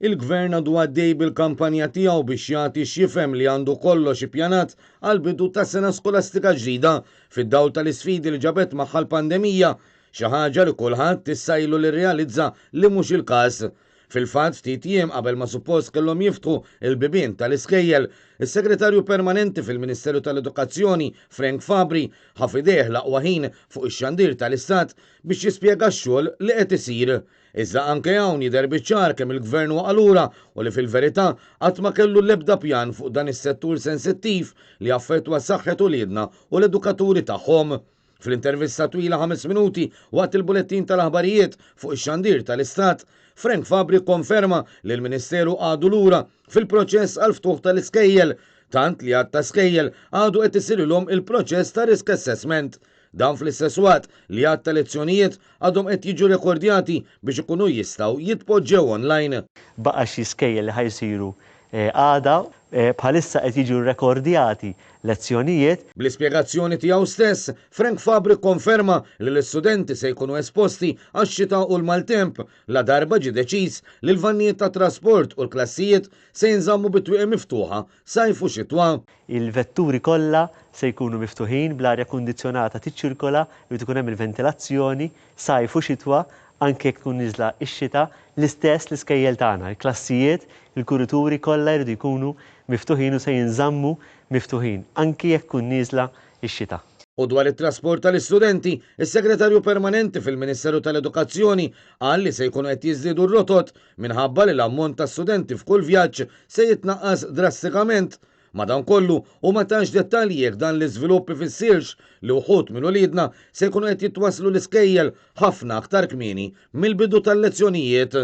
Il-gvern għadu għaddej bil-kampanja tiegħu biex jagħti x'jifhem li għandu kollox ippjanat għal bidu ta' sena skolastika ġdida fid-dawl tal-isfidi li ġabet magħha l-pandemija, xi ħaġa li kulħadd tissajlu li rrealizza li mhux il-każ. Fil-fatt ftit jiem qabel ma suppost kellhom jiftħu il-bibien tal-iskejjel, is-Segretarju Permanenti fil-Ministeru tal-Edukazzjoni Frank Fabri ħafideħ l-aqwa ħin fuq ix-xandir tal-Istat biex jispjega x-xogħol li qed isir. Iżda anke hawn jidher biċ-ċar kemm il-Gvern waqa' lura u li fil-verità qatt ma kellu l-ebda pjan fuq dan is-settur sensittiv li affettwa saħħet uliedna u l-edukaturi tagħhom. Fl-intervista twila 5 minuti waqt il-bulettin tal-aħbarijiet fuq ix-xandir tal-Istat, Frank Fabri konferma li l-Ministeru għadu lura fil-proċess għal ftuħ tal-iskejjel, tant li għad ta' skejjel għadu qed isirilhom il-proċess ta' risk assessment. Dan fl-istess waqt li għad ta' lezzjonijiet għadhom qed jiġu rekordjati biex ikunu jistgħu jitpoġġew online. Baqa' xi skejjel li ħajsiru għada bħalissa qed jiġu rekordjati lezzjonijiet. Bl-ispjegazzjoni tiegħu stess, Frank Fabri konferma li l-istudenti se jkunu esposti għax-xita u l-maltemp la darba ġie deċiż li l-vannijiet ta' trasport u l-klassijiet se jinżammu bit-twieq miftuħa sajf u xitwa. Il-vetturi kollha se jkunu miftuħin bl-arja kundizzjonata tiċċirkola li tkun hemm il-ventilazzjoni sajf u xitwa anke jekk tkun niżla x-xita l-istess l-iskejjel tagħna, il-klassijiet, il-kurituri kollha jridu jkunu miftuħin u se jinżammu miftuħin anke jekk tkun nieżla x-xita. U dwar it-trasport tal-istudenti, is-Segretarju Permanenti fil-Ministeru tal-Edukazzjoni qal li se jkunu qed jiżdiedu r-rotot minħabba li l-ammont ta' studenti f'kull vjaġġ se jitnaqqas drastikament. Madankollu u ma tantx dettalji jekk dan l-iżvilupp ifissirx li wħud minn uliedna se jkunu qed jitwasslu l-iskejjel ħafna aktar kmieni mill-bidu tal-lezzjonijiet.